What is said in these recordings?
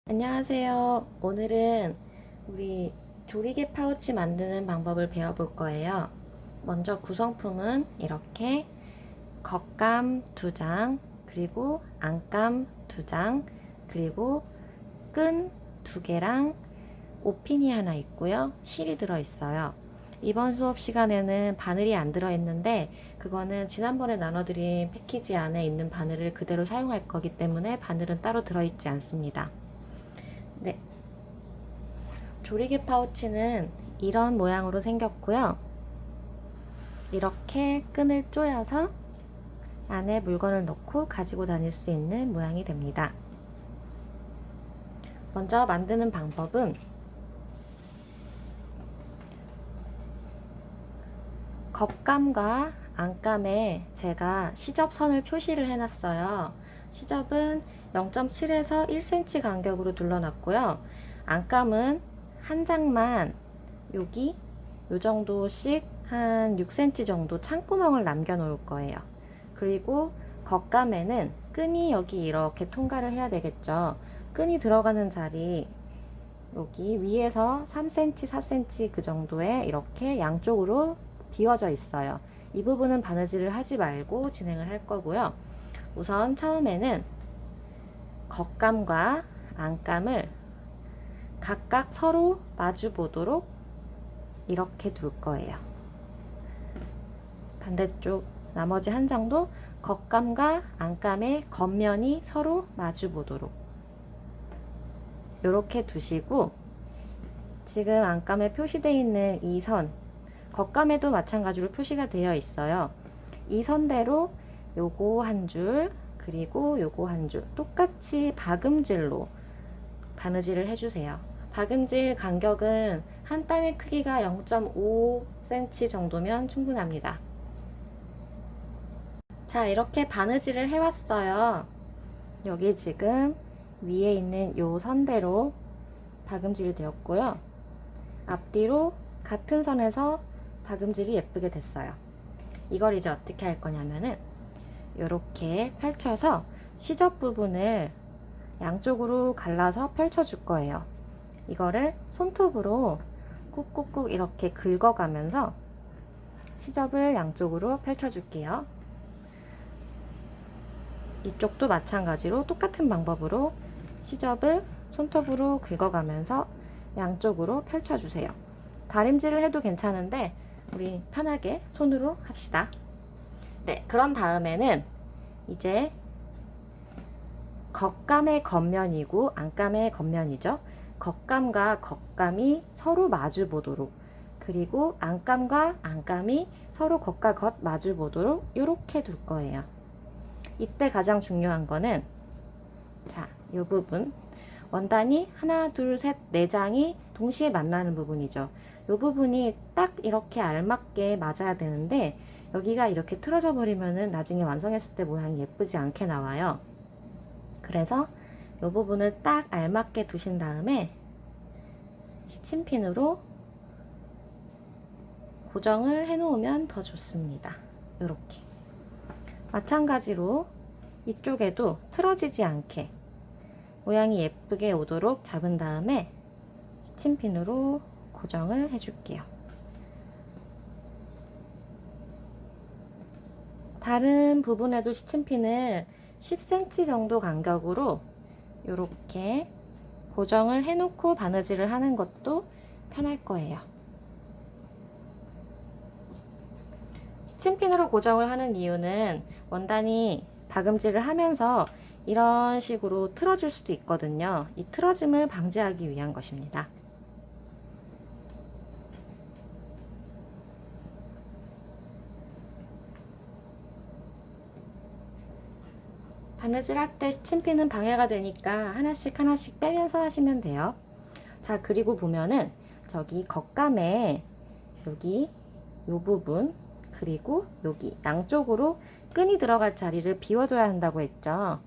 안녕하세요. 오늘은 우리 조리개 파우치 만드는 방법을 배워볼 거예요. 먼저 구성품은 이렇게 겉감 2장, 그리고 안감 2장, 그리고 끈 2개랑 옷핀이 하나 있고요. 실이 들어있어요. 이번 수업 시간에는 바늘이 안 들어있는데 그거는 지난번에 나눠드린 패키지 안에 있는 바늘을 그대로 사용할 거기 때문에 바늘은 따로 들어있지 않습니다. 네, 조리개 파우치는 이런 모양으로 생겼고요. 이렇게 끈을 조여서 안에 물건을 넣고 가지고 다닐 수 있는 모양이 됩니다. 먼저 만드는 방법은 겉감과 안감에 제가 시접선을 표시를 해놨어요. 시접은 0.7에서 1cm 간격으로 둘러놨고요. 안감은 한 장만 여기 요 정도씩 한 6cm 정도 창구멍을 남겨 놓을 거예요. 그리고 겉감에는 끈이 여기 이렇게 통과를 해야 되겠죠. 끈이 들어가는 자리 여기 위에서 3cm, 4cm 그 정도에 이렇게 양쪽으로 비워져 있어요. 이 부분은 바느질을 하지 말고 진행을 할 거고요. 우선 처음에는 겉감과 안감을 각각 서로 마주 보도록 이렇게 둘 거예요. 반대쪽 나머지 한 장도 겉감과 안감의 겉면이 서로 마주 보도록 이렇게 두시고, 지금 안감에 표시되어 있는 이 선, 겉감에도 마찬가지로 표시가 되어 있어요. 이 선대로 요거 한 줄, 그리고 요거 한 줄 똑같이 박음질로 바느질을 해주세요. 박음질 간격은 한 땀의 크기가 0.5cm 정도면 충분합니다. 자, 이렇게 바느질을 해왔어요. 여기 지금 위에 있는 요 선대로 박음질이 되었고요. 앞뒤로 같은 선에서 박음질이 예쁘게 됐어요. 이걸 이제 어떻게 할 거냐면은 이렇게 펼쳐서 시접 부분을 양쪽으로 갈라서 펼쳐 줄 거예요. 이거를 손톱으로 꾹꾹꾹 이렇게 긁어가면서 시접을 양쪽으로 펼쳐 줄게요. 이쪽도 마찬가지로 똑같은 방법으로 시접을 손톱으로 긁어가면서 양쪽으로 펼쳐주세요. 다림질을 해도 괜찮은데 우리 편하게 손으로 합시다. 네, 그런 다음에는 이제 겉감의 겉면이고 안감의 겉면이죠. 겉감과 겉감이 서로 마주 보도록, 그리고 안감과 안감이 서로 겉과 겉 마주 보도록 이렇게 둘 거예요. 이때 가장 중요한 거는, 자, 이 부분 원단이 하나, 둘, 셋, 네 장이 동시에 만나는 부분이죠. 이 부분이 딱 이렇게 알맞게 맞아야 되는데 여기가 이렇게 틀어져 버리면은 나중에 완성했을 때 모양이 예쁘지 않게 나와요. 그래서 이 부분을 딱 알맞게 두신 다음에 시침핀으로 고정을 해 놓으면 더 좋습니다. 이렇게 마찬가지로 이쪽에도 틀어지지 않게 모양이 예쁘게 오도록 잡은 다음에 시침핀으로 고정을 해줄게요. 다른 부분에도 시침핀을 10cm 정도 간격으로 이렇게 고정을 해놓고 바느질을 하는 것도 편할 거예요. 시침핀으로 고정을 하는 이유는 원단이 박음질을 하면서 이런 식으로 틀어질 수도 있거든요. 이 틀어짐을 방지하기 위한 것입니다. 바느질 할 때 시침핀은 방해가 되니까 하나씩 하나씩 빼면서 하시면 돼요. 자, 그리고 보면은 저기 겉감에 여기 요 부분, 그리고 여기 양쪽으로 끈이 들어갈 자리를 비워둬야 한다고 했죠.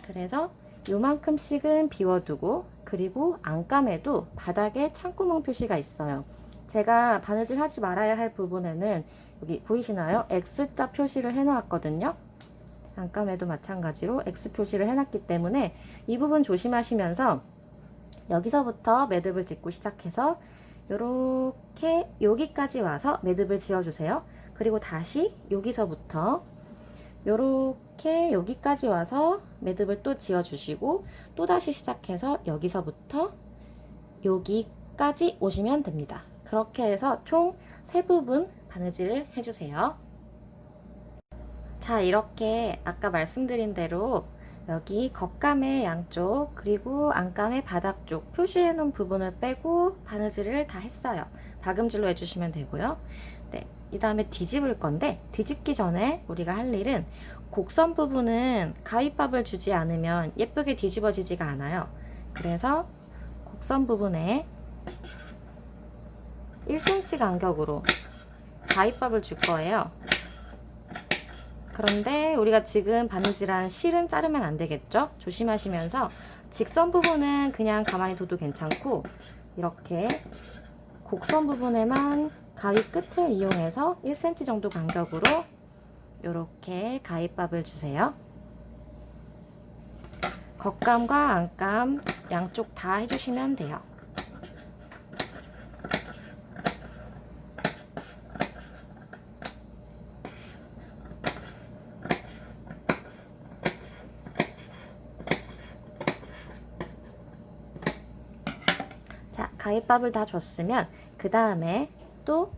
그래서 요만큼씩은 비워두고, 그리고 안감에도 바닥에 창구멍 표시가 있어요. 제가 바느질 하지 말아야 할 부분에는 여기 보이시나요? X자 표시를 해 놓았거든요. 안감에도 마찬가지로 X 표시를 해놨기 때문에 이 부분 조심하시면서 여기서부터 매듭을 짓고 시작해서 요렇게 여기까지 와서 매듭을 지어주세요. 그리고 다시 여기서부터 요렇게 여기까지 와서 매듭을 또 지어주시고 또 다시 시작해서 여기서부터 여기까지 오시면 됩니다. 그렇게 해서 총 3부분 바느질을 해주세요. 자, 이렇게 아까 말씀드린 대로 여기 겉감의 양쪽 그리고 안감의 바닥 쪽 표시해 놓은 부분을 빼고 바느질을 다 했어요. 박음질로 해주시면 되고요. 네, 이 다음에 뒤집을 건데 뒤집기 전에 우리가 할 일은 곡선 부분은 가위밥을 주지 않으면 예쁘게 뒤집어지지가 않아요. 그래서 곡선 부분에 1cm 간격으로 가위밥을 줄 거예요. 그런데 우리가 지금 바느질한 실은 자르면 안 되겠죠? 조심하시면서 직선 부분은 그냥 가만히 둬도 괜찮고 이렇게 곡선 부분에만 가위 끝을 이용해서 1cm 정도 간격으로 이렇게 가위밥을 주세요. 겉감과 안감 양쪽 다 해주시면 돼요. 자, 가위밥을 다 줬으면 그 다음에 또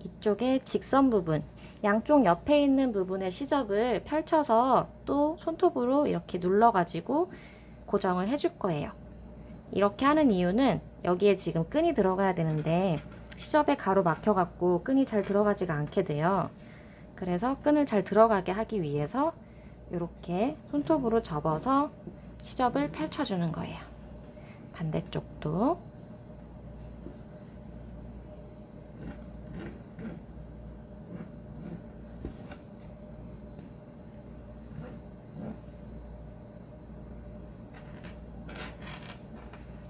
이쪽에 직선 부분 양쪽 옆에 있는 부분의 시접을 펼쳐서 또 손톱으로 이렇게 눌러 가지고 고정을 해줄 거예요. 이렇게 하는 이유는 여기에 지금 끈이 들어가야 되는데 시접에 가로 막혀 갖고 끈이 잘 들어가지가 않게 돼요. 그래서 끈을 잘 들어가게 하기 위해서 이렇게 손톱으로 접어서 시접을 펼쳐주는 거예요. 반대쪽도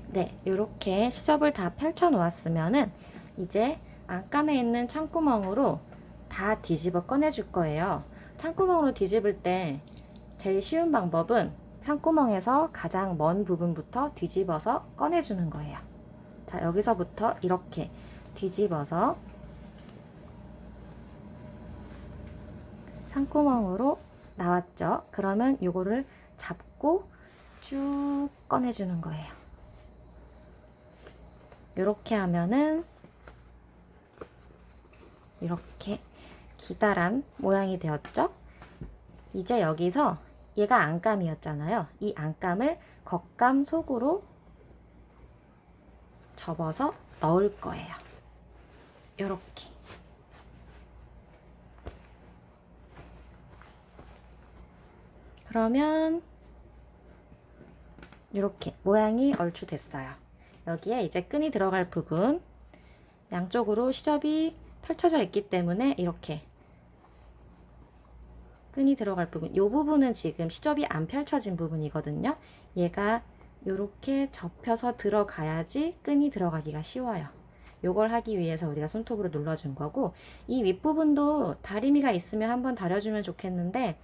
네, 이렇게 시접을 다 펼쳐 놓았으면은 이제 안감에 있는 창구멍으로 다 뒤집어 꺼내 줄 거예요. 창구멍으로 뒤집을 때 제일 쉬운 방법은 창구멍에서 가장 먼 부분부터 뒤집어서 꺼내 주는 거예요. 자, 여기서부터 이렇게 뒤집어서 창구멍으로 나왔죠? 그러면 요거를 잡고 쭉 꺼내 주는 거예요. 이렇게 하면은 이렇게 기다란 모양이 되었죠? 이제 여기서 얘가 안감이었잖아요. 이 안감을 겉감 속으로 접어서 넣을 거예요. 이렇게. 그러면 이렇게 모양이 얼추 됐어요. 여기에 이제 끈이 들어갈 부분 양쪽으로 시접이 펼쳐져 있기 때문에 이렇게 끈이 들어갈 부분 이 부분은 지금 시접이 안 펼쳐진 부분이거든요. 얘가 이렇게 접혀서 들어가야지 끈이 들어가기가 쉬워요. 요걸 하기 위해서 우리가 손톱으로 눌러준 거고 이 윗부분도 다리미가 있으면 한번 다려주면 좋겠는데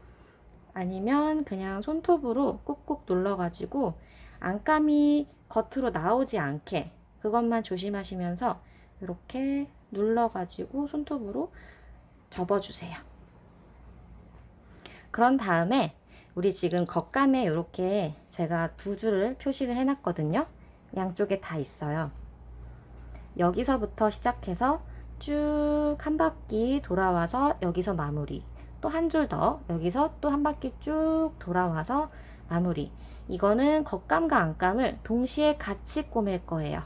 아니면 그냥 손톱으로 꾹꾹 눌러가지고 안감이 겉으로 나오지 않게 그것만 조심하시면서 이렇게 눌러가지고 손톱으로 접어주세요. 그런 다음에 우리 지금 겉감에 이렇게 제가 2줄을 표시를 해놨거든요. 양쪽에 다 있어요. 여기서부터 시작해서 쭉 한 바퀴 돌아와서 여기서 마무리. 또 한 줄 더 여기서 또 한 바퀴 쭉 돌아와서 마무리. 이거는 겉감과 안감을 동시에 같이 꼬맬 거예요.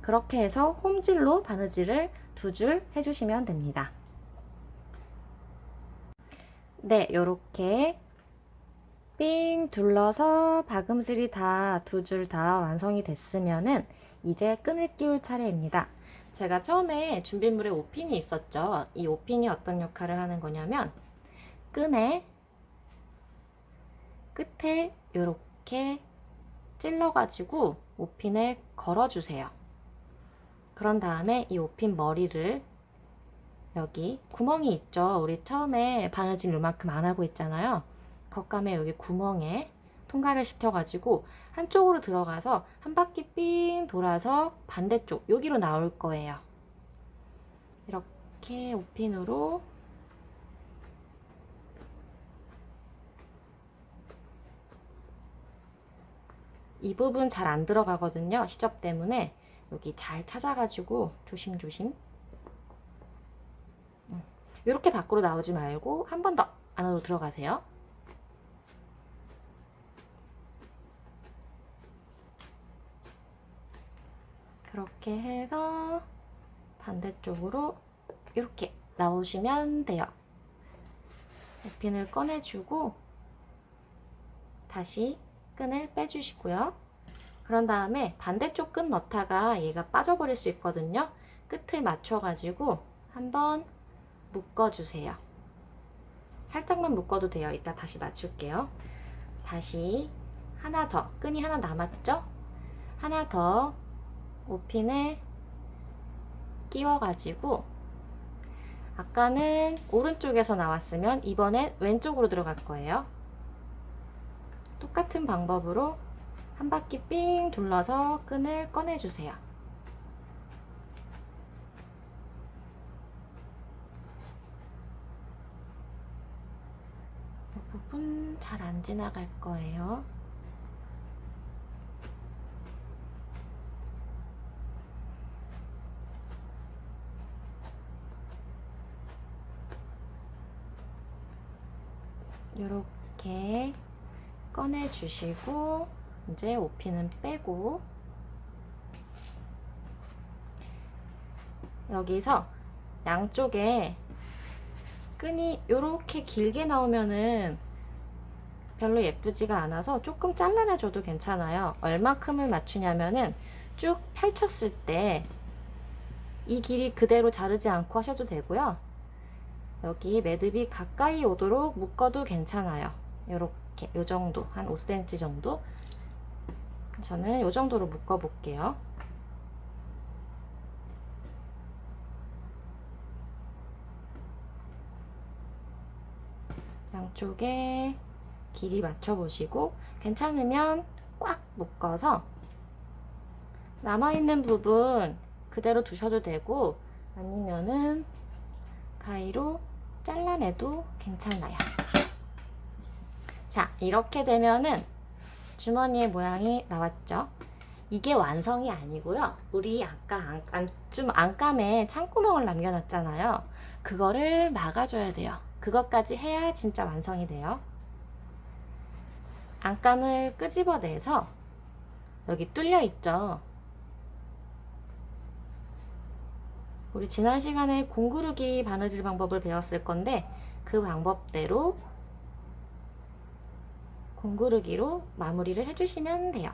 그렇게 해서 홈질로 바느질을 2줄 해주시면 됩니다. 네, 요렇게 삥 둘러서 박음질이 다 2줄 다 완성이 됐으면은 이제 끈을 끼울 차례입니다. 제가 처음에 준비물에 오핀이 있었죠. 이 오핀이 어떤 역할을 하는 거냐면 끈의 끝에 요렇게 찔러가지고 오핀을 걸어주세요. 그런 다음에 이 오핀 머리를 여기 구멍이 있죠. 우리 처음에 바느질 요만큼 안 하고 있잖아요. 겉감에 여기 구멍에 통과를 시켜가지고 한쪽으로 들어가서 한 바퀴 삥 돌아서 반대쪽 여기로 나올 거예요. 이렇게 5핀으로 이 부분 잘 안 들어가거든요. 시접 때문에 여기 잘 찾아가지고 조심조심 이렇게 밖으로 나오지 말고 한 번 더 안으로 들어가세요. 그렇게 해서 반대쪽으로 이렇게 나오시면 돼요. 핀을 꺼내주고 다시 끈을 빼주시고요. 그런 다음에 반대쪽 끈 넣다가 얘가 빠져버릴 수 있거든요. 끝을 맞춰가지고 한번 묶어주세요. 살짝만 묶어도 돼요. 이따 다시 맞출게요. 다시 하나 더, 끈이 하나 남았죠? 하나 더 5핀에 끼워가지고 아까는 오른쪽에서 나왔으면 이번엔 왼쪽으로 들어갈 거예요. 똑같은 방법으로 한 바퀴 삥 둘러서 끈을 꺼내주세요. 이 부분 잘 안 지나갈 거예요. 이렇게 꺼내주시고 이제 5핀은 빼고 여기서 양쪽에 끈이 이렇게 길게 나오면은 별로 예쁘지가 않아서 조금 잘라내줘도 괜찮아요. 얼마큼을 맞추냐면은 쭉 펼쳤을 때 이 길이 그대로 자르지 않고 하셔도 되고요. 여기 매듭이 가까이 오도록 묶어도 괜찮아요. 이렇게 요 정도 한 5cm 정도 저는 요 정도로 묶어 볼게요. 양쪽에 길이 맞춰 보시고 괜찮으면 꽉 묶어서 남아있는 부분 그대로 두셔도 되고 아니면은 가위로 잘라내도 괜찮아요. 자, 이렇게 되면은 주머니의 모양이 나왔죠? 이게 완성이 아니고요. 우리 아까 안감에 창구멍을 남겨놨잖아요. 그거를 막아줘야 돼요. 그것까지 해야 진짜 완성이 돼요. 안감을 끄집어내서 여기 뚫려 있죠? 우리 지난 시간에 공구르기 바느질 방법을 배웠을 건데 그 방법대로 공구르기로 마무리를 해주시면 돼요.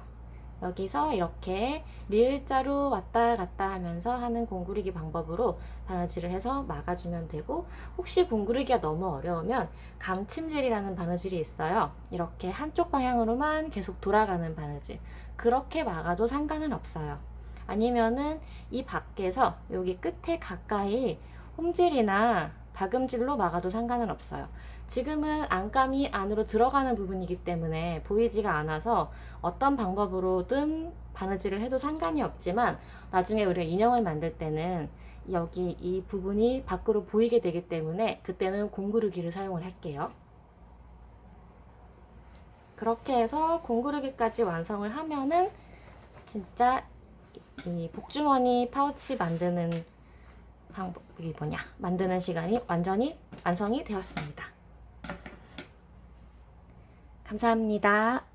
여기서 이렇게 리을자로 왔다 갔다 하면서 하는 공구르기 방법으로 바느질을 해서 막아주면 되고 혹시 공구르기가 너무 어려우면 감침질이라는 바느질이 있어요. 이렇게 한쪽 방향으로만 계속 돌아가는 바느질. 그렇게 막아도 상관은 없어요. 아니면은 이 밖에서 여기 끝에 가까이 홈질이나 박음질로 막아도 상관은 없어요. 지금은 안감이 안으로 들어가는 부분이기 때문에 보이지가 않아서 어떤 방법으로든 바느질을 해도 상관이 없지만 나중에 우리가 인형을 만들 때는 여기 이 부분이 밖으로 보이게 되기 때문에 그때는 공구르기를 사용을 할게요. 그렇게 해서 공구르기까지 완성을 하면은 진짜 이 복주머니 파우치 만드는 방법이 만드는 시간이 완전히 완성이 되었습니다. 감사합니다.